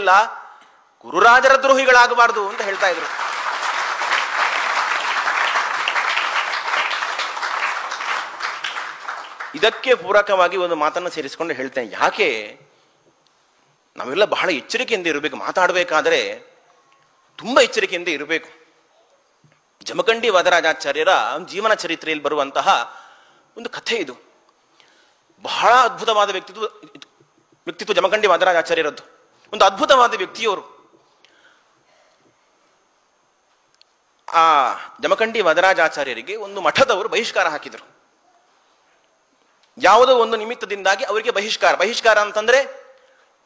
ಅಲ್ಲ, ಗುರುರಾಜರ ದ್ರೋಹಿಗಳಾಗಬಾರದು ಅಂತ ಹೇಳ್ತಾ ಇದ್ರು. ಇದಕ್ಕೆ ಪೂರಕವಾಗಿ ಒಂದು ಮಾತನ್ನು ಸೇರಿಸಿಕೊಂಡು ಹೇಳ್ತೇನೆ. ಯಾಕೆ ನಾವೆಲ್ಲ ಬಹಳ ಎಚ್ಚರಿಕೆಯಿಂದ ಇರಬೇಕು, ಮಾತಾಡಬೇಕಾದ್ರೆ ತುಂಬ ಎಚ್ಚರಿಕೆಯಿಂದ ಇರಬೇಕು. ಜಮಖಂಡಿ ವಾದರಾಜಾಚಾರ್ಯರ ಜೀವನ ಚರಿತ್ರೆಯಲ್ಲಿ ಬರುವಂತಹ ಒಂದು ಕಥೆ ಇದು. ಬಹಳ ಅದ್ಭುತವಾದ ವ್ಯಕ್ತಿತ್ವ ಜಮಖಂಡಿ ವಾದರಾಜಾಚಾರ್ಯರದ್ದು. ಒಂದು ಅದ್ಭುತವಾದ ವ್ಯಕ್ತಿಯವರು. ಆ ಜಮಖಂಡಿ ವಾದರಾಜಾಚಾರ್ಯರಿಗೆ ಒಂದು ಮಠದವರು ಬಹಿಷ್ಕಾರ ಹಾಕಿದರು. ಯಾವುದೋ ಒಂದು ನಿಮಿತ್ತದಿಂದಾಗಿ ಅವರಿಗೆ ಬಹಿಷ್ಕಾರ ಅಂತಂದ್ರೆ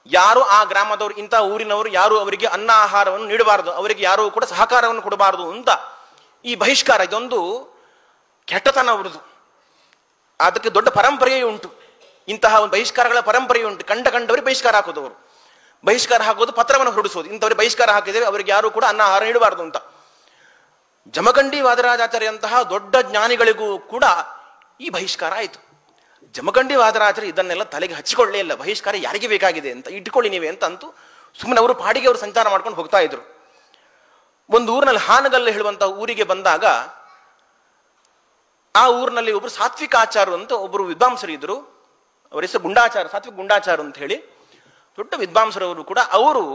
ಯಾರು ಆ ಗ್ರಾಮದವರು, ಇಂಥ ಊರಿನವರು ಯಾರು ಅವರಿಗೆ ಅನ್ನ ಆಹಾರವನ್ನು ನೀಡಬಾರದು, ಅವರಿಗೆ ಯಾರು ಕೂಡ ಸಹಕಾರವನ್ನು ಕೊಡಬಾರದು ಅಂತ ಈ ಬಹಿಷ್ಕಾರ, ಇದೊಂದು ಕೆಟ್ಟತನ ಅವರದು. ಅದಕ್ಕೆ ದೊಡ್ಡ ಪರಂಪರೆಯೇ ಉಂಟು. ಇಂತಹ ಒಂದು ಬಹಿಷ್ಕಾರಗಳ ಪರಂಪರೆಯೇ ಉಂಟು. ಕಂಡವರಿಗೆ ಬಹಿಷ್ಕಾರ ಹಾಕೋದವರು, ಬಹಿಷ್ಕಾರ ಹಾಕೋದು, ಪತ್ರವನ್ನು ಹೊರಡಿಸೋದು, ಇಂಥವ್ರಿಗೆ ಬಹಿಷ್ಕಾರ ಹಾಕಿದ್ದೇವೆ, ಅವರಿಗೆ ಯಾರು ಕೂಡ ಅನ್ನ ಆಹಾರ ನೀಡಬಾರದು ಅಂತ. ಜಮಖಂಡಿ ವಾದರಾಜಾಚಾರ್ಯಂತಹ ದೊಡ್ಡ ಜ್ಞಾನಿಗಳಿಗೂ ಕೂಡ ಈ ಬಹಿಷ್ಕಾರ ಆಯಿತು. ಜಮಖಂಡಿ ವಾದರಾಚಾರ್ಯ ಇದನ್ನೆಲ್ಲ ತಲೆಗೆ ಹಚ್ಚಿಕೊಳ್ಳೇ ಇಲ್ಲ. ಬಹಿಷ್ಕಾರ ಯಾರಿಗೆ ಬೇಕಾಗಿದೆ ಅಂತ ಇಟ್ಕೊಳ್ಳಿ ನೀವೇ ಅಂತ ಅಂತೂ ಸುಮ್ಮನೆ ಅವರು ಪಾಡಿಗೆ ಅವರು ಸಂಚಾರ ಮಾಡ್ಕೊಂಡು ಹೋಗ್ತಾ ಇದ್ರು. ಒಂದು ಊರಿನಲ್ಲಿ ಹಾನಗಲ್ಲು ಹೇಳುವಂತ ಊರಿಗೆ ಬಂದಾಗ ಆ ಊರಿನಲ್ಲಿ ಒಬ್ರು ಸಾತ್ವಿಕಾಚಾರ್ಯ ಅಂತ ಒಬ್ಬರು ವಿದ್ವಾಂಸರು ಇದ್ರು. ಅವರ ಹೆಸರು ಗುಂಡಾಚಾರ್ಯ, ಸಾತ್ವಿಕ ಗುಂಡಾಚಾರ್ಯ ಅಂತ ಹೇಳಿ ದೊಡ್ಡ ವಿದ್ವಾಂಸರವರು ಕೂಡ. ಅವರು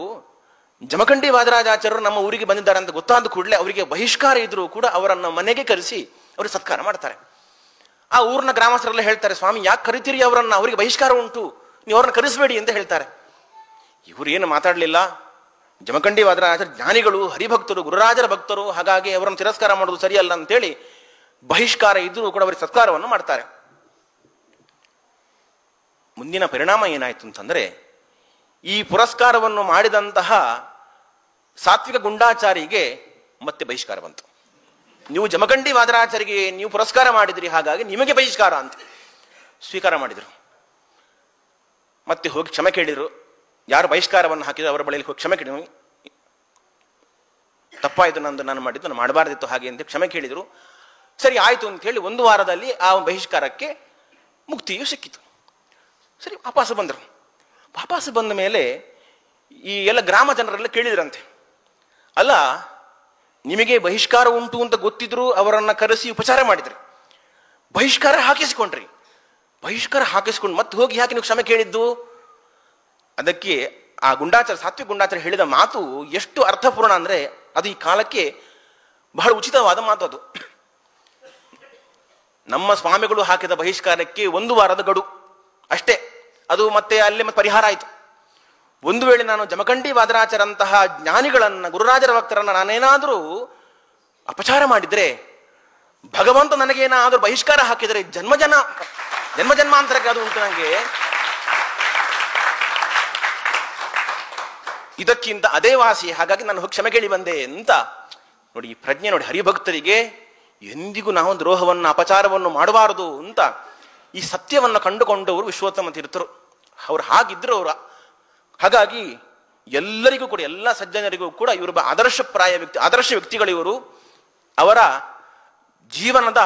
ಜಮಖಂಡಿ ವಾದರಾಜಾಚಾರ್ಯರು ನಮ್ಮ ಊರಿಗೆ ಬಂದಿದ್ದಾರೆ ಅಂತ ಗೊತ್ತಾದ ಕೂಡಲೇ ಅವರಿಗೆ ಬಹಿಷ್ಕಾರ ಇದ್ರು ಕೂಡ ಅವರನ್ನು ಮನೆಗೆ ಕರೆಸಿ ಅವರಿಗೆ ಸತ್ಕಾರ ಮಾಡ್ತಾರೆ. ಆ ಊರಿನ ಗ್ರಾಮಸ್ಥರೆಲ್ಲ ಹೇಳ್ತಾರೆ, ಸ್ವಾಮಿ ಯಾಕೆ ಕರಿತೀರಿ ಅವರನ್ನ, ಅವರಿಗೆ ಬಹಿಷ್ಕಾರ ಉಂಟು, ನೀವು ಅವ್ರನ್ನ ಕರೆಸಬೇಡಿ ಅಂತ ಹೇಳ್ತಾರೆ. ಇವರು ಏನು ಮಾತಾಡಲಿಲ್ಲ. ಜಮಖಂಡಿ ವಾದರಾಜಾಚಾರ್ಯ ಜ್ಞಾನಿಗಳು, ಹರಿಭಕ್ತರು, ಗುರುರಾಜರ ಭಕ್ತರು, ಹಾಗಾಗಿ ಅವರನ್ನು ತಿರಸ್ಕಾರ ಮಾಡೋದು ಸರಿಯಲ್ಲ ಅಂತೇಳಿ ಬಹಿಷ್ಕಾರ ಇದ್ರೂ ಕೂಡ ಅವರಿಗೆ ಸತ್ಕಾರವನ್ನು ಮಾಡ್ತಾರೆ. ಮುಂದಿನ ಪರಿಣಾಮ ಏನಾಯ್ತು ಅಂತಂದ್ರೆ, ಈ ಪುರಸ್ಕಾರವನ್ನು ಮಾಡಿದಂತಹ ಸಾತ್ವಿಕ ಗುಂಡಾಚಾರಿಗೆ ಮತ್ತೆ ಬಹಿಷ್ಕಾರ ಬಂತು. ನೀವು ಜಮಖಂಡಿ ವಾದರಾಚಾರ್ಯರಿಗೆ ನೀವು ಪುರಸ್ಕಾರ ಮಾಡಿದ್ರಿ, ಹಾಗಾಗಿ ನಿಮಗೆ ಬಹಿಷ್ಕಾರ ಅಂತ ಸ್ವೀಕಾರ ಮಾಡಿದರು. ಮತ್ತೆ ಹೋಗಿ ಕ್ಷಮೆ ಕೇಳಿದರು. ಯಾರು ಬಹಿಷ್ಕಾರವನ್ನು ಹಾಕಿದ್ರು ಅವರ ಬಳಿಯಲ್ಲಿ ಹೋಗಿ ಕ್ಷಮೆ ಕೇಳಿದ್ರು. ತಪ್ಪಾಯಿತು, ನಾನು ಮಾಡಿದ್ದು, ನಾನು ಮಾಡಬಾರ್ದಿತ್ತು ಹಾಗೆ ಅಂತ ಕ್ಷಮೆ ಕೇಳಿದರು. ಸರಿ ಆಯಿತು ಅಂತ ಹೇಳಿ ಒಂದು ವಾರದಲ್ಲಿ ಆ ಬಹಿಷ್ಕಾರಕ್ಕೆ ಮುಕ್ತಿಯು ಸಿಕ್ಕಿತು. ಸರಿ ವಾಪಸ್ ಬಂದರು. ವಾಪಸ್ ಬಂದ ಮೇಲೆ ಈ ಎಲ್ಲ ಗ್ರಾಮ ಜನರೆಲ್ಲ ಕೇಳಿದ್ರಂತೆ, ಅಲ್ಲ ನಿಮಗೆ ಬಹಿಷ್ಕಾರ ಉಂಟು ಅಂತ ಗೊತ್ತಿದ್ರು ಅವರನ್ನ ಕರೆಸಿ ಉಪಚಾರ ಮಾಡಿದ್ರಿ, ಬಹಿಷ್ಕಾರ ಹಾಕಿಸಿಕೊಂಡ್ರಿ, ಬಹಿಷ್ಕಾರ ಹಾಕಿಸ್ಕೊಂಡು ಮತ್ತೆ ಹೋಗಿ ಯಾಕೆ ನೀವು ಕ್ಷಮೆ ಕೇಳಿದ್ದು? ಅದಕ್ಕೆ ಆ ಗುಂಡಾಚಾರ್ಯ, ಸಾತ್ವಿಕ ಗುಂಡಾಚಾರ್ಯ ಹೇಳಿದ ಮಾತು ಎಷ್ಟು ಅರ್ಥಪೂರ್ಣ ಅಂದ್ರೆ ಅದು ಈ ಕಾಲಕ್ಕೆ ಬಹಳ ಉಚಿತವಾದ ಮಾತು. ಅದು ನಮ್ಮ ಸ್ವಾಮಿಗಳು ಹಾಕಿದ ಬಹಿಷ್ಕಾರಕ್ಕೆ ಒಂದು ವಾರದ ಗಡು ಅಷ್ಟೇ. ಅದು ಮತ್ತೆ ಅಲ್ಲೇ ಮತ್ತೆ ಪರಿಹಾರ ಆಯಿತು. ಒಂದು ವೇಳೆ ನಾನು ಜಮಖಂಡಿ ವಾದರಾಚಾರ್ಯಂತಹ ಜ್ಞಾನಿಗಳನ್ನ, ಗುರುರಾಜರ ಭಕ್ತರನ್ನ ನಾನೇನಾದರೂ ಅಪಚಾರ ಮಾಡಿದ್ರೆ, ಭಗವಂತ ನನಗೇನಾದರೂ ಬಹಿಷ್ಕಾರ ಹಾಕಿದರೆ ಜನ್ಮಾಂತರಕ್ಕೆ ಅದು ಉಂಟು ನನಗೆ, ಇದಕ್ಕಿಂತ ಅದೇ ವಾಸಿ, ಹಾಗಾಗಿ ನಾನು ಕ್ಷಮೆ ಕೇಳಿ ಬಂದೆ ಅಂತ. ನೋಡಿ ಈ ಪ್ರಜ್ಞೆ ನೋಡಿ, ಹರಿಭಕ್ತರಿಗೆ ಎಂದಿಗೂ ನಾವು ದ್ರೋಹವನ್ನು ಅಪಚಾರವನ್ನು ಮಾಡಬಾರದು ಅಂತ ಈ ಸತ್ಯವನ್ನು ಕಂಡುಕೊಂಡವರು ವಿಶ್ವೋತ್ತಮ ತೀರ್ಥರು. ಅವ್ರು ಹಾಗಿದ್ರು ಅವರು. ಹಾಗಾಗಿ ಎಲ್ಲರಿಗೂ ಕೂಡ, ಎಲ್ಲ ಸಜ್ಜನರಿಗೂ ಕೂಡ ಇವರು ಆದರ್ಶ ವ್ಯಕ್ತಿಗಳು ಇವರು. ಅವರ ಜೀವನದ